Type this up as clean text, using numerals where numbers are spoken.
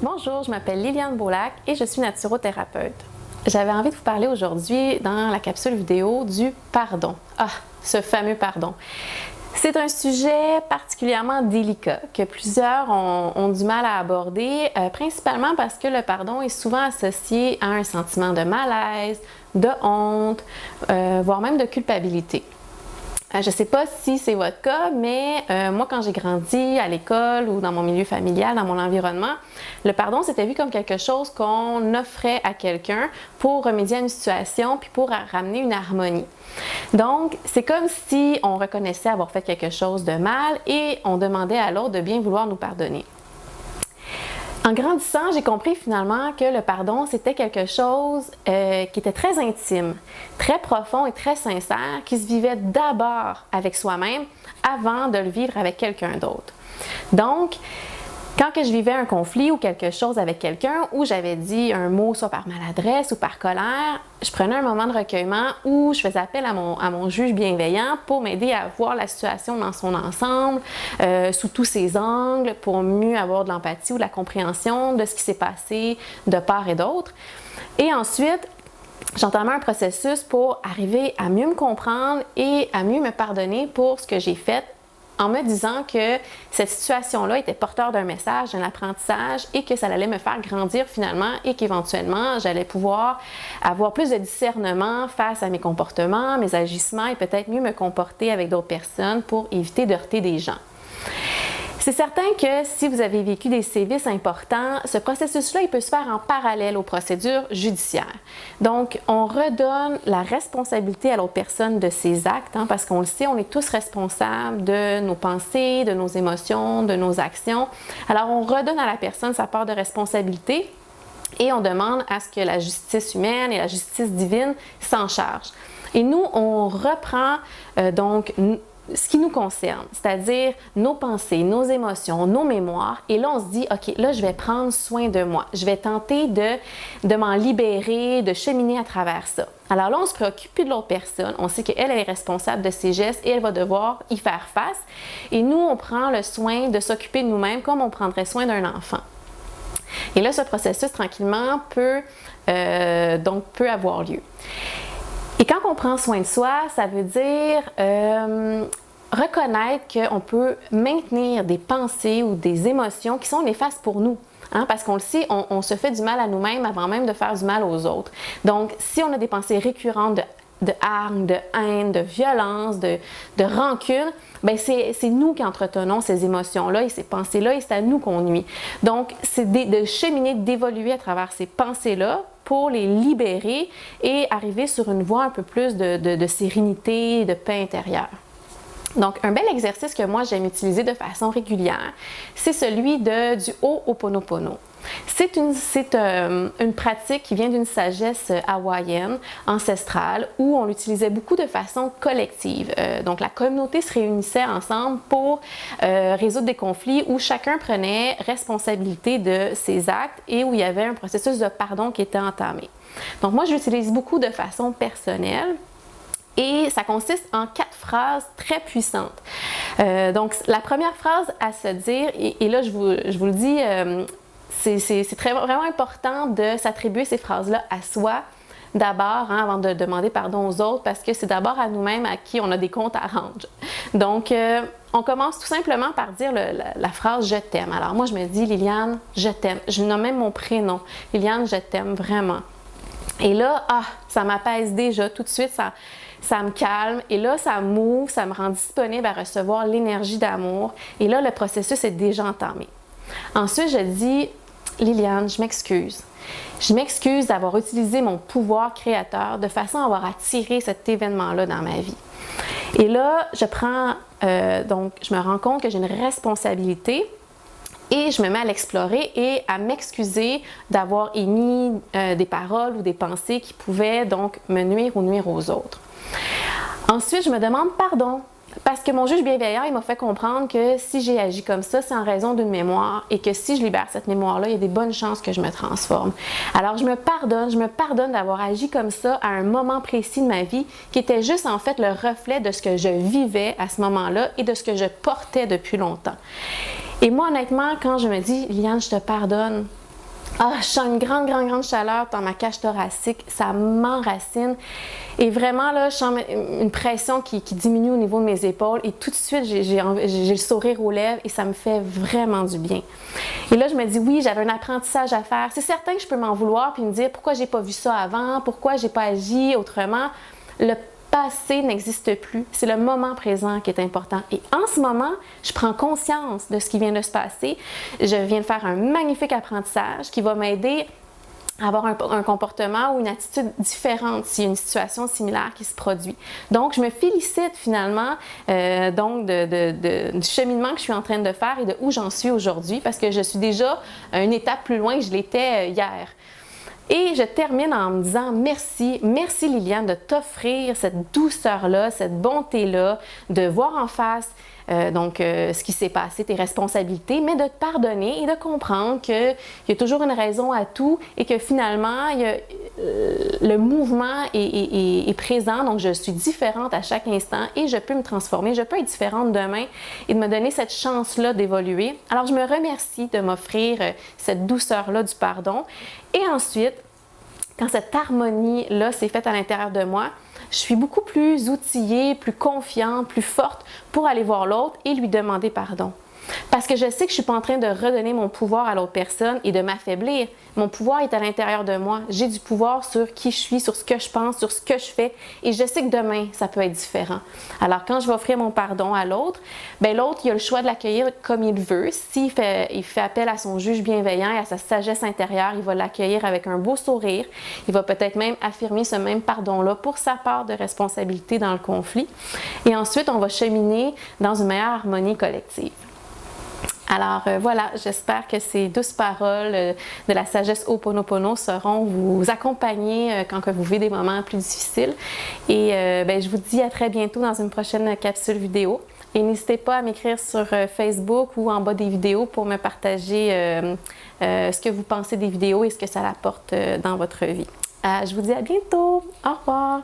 Bonjour, je m'appelle Liliane Beaulac et je suis naturothérapeute. J'avais envie de vous parler aujourd'hui dans la capsule vidéo du pardon. Ah, ce fameux pardon. C'est un sujet particulièrement délicat que plusieurs ont du mal à aborder, principalement parce que le pardon est souvent associé à un sentiment de malaise, de honte, voire même de culpabilité. Je ne sais pas si c'est votre cas, mais moi, quand j'ai grandi à l'école ou dans mon milieu familial, dans mon environnement, le pardon, c'était vu comme quelque chose qu'on offrait à quelqu'un pour remédier à une situation puis pour ramener une harmonie. Donc, c'est comme si on reconnaissait avoir fait quelque chose de mal et on demandait à l'autre de bien vouloir nous pardonner. En grandissant, j'ai compris finalement que le pardon, c'était quelque chose qui était très intime, très profond et très sincère, qui se vivait d'abord avec soi-même avant de le vivre avec quelqu'un d'autre. Donc, quand que je vivais un conflit ou quelque chose avec quelqu'un où j'avais dit un mot soit par maladresse ou par colère, je prenais un moment de recueillement où je faisais appel à mon juge bienveillant pour m'aider à voir la situation dans son ensemble, sous tous ses angles, pour mieux avoir de l'empathie ou de la compréhension de ce qui s'est passé de part et d'autre. Et ensuite, j'entamais un processus pour arriver à mieux me comprendre et à mieux me pardonner pour ce que j'ai fait, en me disant que cette situation-là était porteur d'un message, d'un apprentissage et que ça allait me faire grandir finalement et qu'éventuellement, j'allais pouvoir avoir plus de discernement face à mes comportements, mes agissements et peut-être mieux me comporter avec d'autres personnes pour éviter de heurter des gens. C'est certain que si vous avez vécu des sévices importants, ce processus-là, il peut se faire en parallèle aux procédures judiciaires. Donc, on redonne la responsabilité à l'autre personne de ses actes, parce qu'on le sait, on est tous responsables de nos pensées, de nos émotions, de nos actions. Alors, on redonne à la personne sa part de responsabilité et on demande à ce que la justice humaine et la justice divine s'en chargent. Et nous, on reprend donc ce qui nous concerne, c'est-à-dire nos pensées, nos émotions, nos mémoires. Et là, on se dit, OK, là, je vais prendre soin de moi. Je vais tenter de m'en libérer, de cheminer à travers ça. Alors là, on se préoccupe plus de l'autre personne. On sait qu'elle est responsable de ses gestes et elle va devoir y faire face. Et nous, on prend le soin de s'occuper de nous-mêmes comme on prendrait soin d'un enfant. Et là, ce processus, tranquillement, peut avoir lieu. Et quand on prend soin de soi, ça veut dire reconnaître qu'on peut maintenir des pensées ou des émotions qui sont néfastes pour nous. Parce qu'on le sait, on se fait du mal à nous-mêmes avant même de faire du mal aux autres. Donc, si on a des pensées récurrentes de hargne, de haine, de violence, de rancune, bien c'est nous qui entretenons ces émotions-là et ces pensées-là et c'est à nous qu'on nuit. Donc, c'est de cheminer, d'évoluer à travers ces pensées-là pour les libérer et arriver sur une voie un peu plus de sérénité, de paix intérieure. Donc, un bel exercice que moi j'aime utiliser de façon régulière, c'est celui du Ho'oponopono. C'est une pratique qui vient d'une sagesse hawaïenne, ancestrale, où on l'utilisait beaucoup de façon collective. Donc, la communauté se réunissait ensemble pour résoudre des conflits où chacun prenait responsabilité de ses actes et où il y avait un processus de pardon qui était entamé. Donc, moi, je l'utilise beaucoup de façon personnelle. Et ça consiste en 4 phrases très puissantes. Donc, la première phrase à se dire, et là, je vous le dis, c'est vraiment important de s'attribuer ces phrases-là à soi d'abord, avant de demander pardon aux autres, parce que c'est d'abord à nous-mêmes à qui on a des comptes à rendre. Donc, on commence tout simplement par dire la phrase « je t'aime ». Alors, moi, je me dis « Liliane, je t'aime ». Je nomme même mon prénom. « Liliane, je t'aime vraiment ». Et là, ça m'apaise déjà tout de suite, ça me calme et là, ça m'ouvre, ça me rend disponible à recevoir l'énergie d'amour et là, le processus est déjà entamé. Ensuite, je dis, Liliane, je m'excuse. Je m'excuse d'avoir utilisé mon pouvoir créateur de façon à avoir attiré cet événement-là dans ma vie. Et là, je me rends compte que j'ai une responsabilité et je me mets à l'explorer et à m'excuser d'avoir émis des paroles ou des pensées qui pouvaient donc me nuire ou nuire aux autres. Ensuite, je me demande pardon parce que mon juge bienveillant, il m'a fait comprendre que si j'ai agi comme ça, c'est en raison d'une mémoire et que si je libère cette mémoire-là, il y a des bonnes chances que je me transforme. Alors, je me pardonne d'avoir agi comme ça à un moment précis de ma vie qui était juste en fait le reflet de ce que je vivais à ce moment-là et de ce que je portais depuis longtemps. Et moi, honnêtement, quand je me dis « Liliane, je te pardonne », je sens une grande chaleur dans ma cage thoracique, ça m'enracine. Et vraiment, là, je sens une pression qui diminue au niveau de mes épaules et tout de suite, j'ai le sourire aux lèvres et ça me fait vraiment du bien. Et là, je me dis, oui, j'avais un apprentissage à faire. C'est certain que je peux m'en vouloir puis me dire, pourquoi j'ai pas vu ça avant? Pourquoi j'ai pas agi autrement? Le passé n'existe plus. C'est le moment présent qui est important. Et en ce moment, je prends conscience de ce qui vient de se passer. Je viens de faire un magnifique apprentissage qui va m'aider à avoir un comportement ou une attitude différente s'il y a une situation similaire qui se produit. Donc, je me félicite finalement du cheminement que je suis en train de faire et de où j'en suis aujourd'hui parce que je suis déjà une étape plus loin que je l'étais hier. Et je termine en me disant merci Liliane de t'offrir cette douceur-là, cette bonté-là, de voir en face ce qui s'est passé, tes responsabilités, mais de te pardonner et de comprendre qu'il y a toujours une raison à tout et que finalement, le mouvement est présent, donc je suis différente à chaque instant et je peux me transformer, je peux être différente demain et de me donner cette chance-là d'évoluer. Alors, je me remercie de m'offrir cette douceur-là du pardon. Et ensuite, quand cette harmonie-là s'est faite à l'intérieur de moi, je suis beaucoup plus outillée, plus confiante, plus forte pour aller voir l'autre et lui demander pardon. Parce que je sais que je ne suis pas en train de redonner mon pouvoir à l'autre personne et de m'affaiblir. Mon pouvoir est à l'intérieur de moi. J'ai du pouvoir sur qui je suis, sur ce que je pense, sur ce que je fais. Et je sais que demain, ça peut être différent. Alors, quand je vais offrir mon pardon à l'autre, l'autre, il a le choix de l'accueillir comme il veut. S'il fait appel à son juge bienveillant et à sa sagesse intérieure, il va l'accueillir avec un beau sourire. Il va peut-être même affirmer ce même pardon-là pour sa part de responsabilité dans le conflit. Et ensuite, on va cheminer dans une meilleure harmonie collective. Alors voilà, j'espère que ces douces paroles de la sagesse Ho'oponopono sauront vous accompagner quand vous vivez des moments plus difficiles. Et je vous dis à très bientôt dans une prochaine capsule vidéo. Et n'hésitez pas à m'écrire sur Facebook ou en bas des vidéos pour me partager ce que vous pensez des vidéos et ce que ça apporte dans votre vie. Je vous dis à bientôt. Au revoir.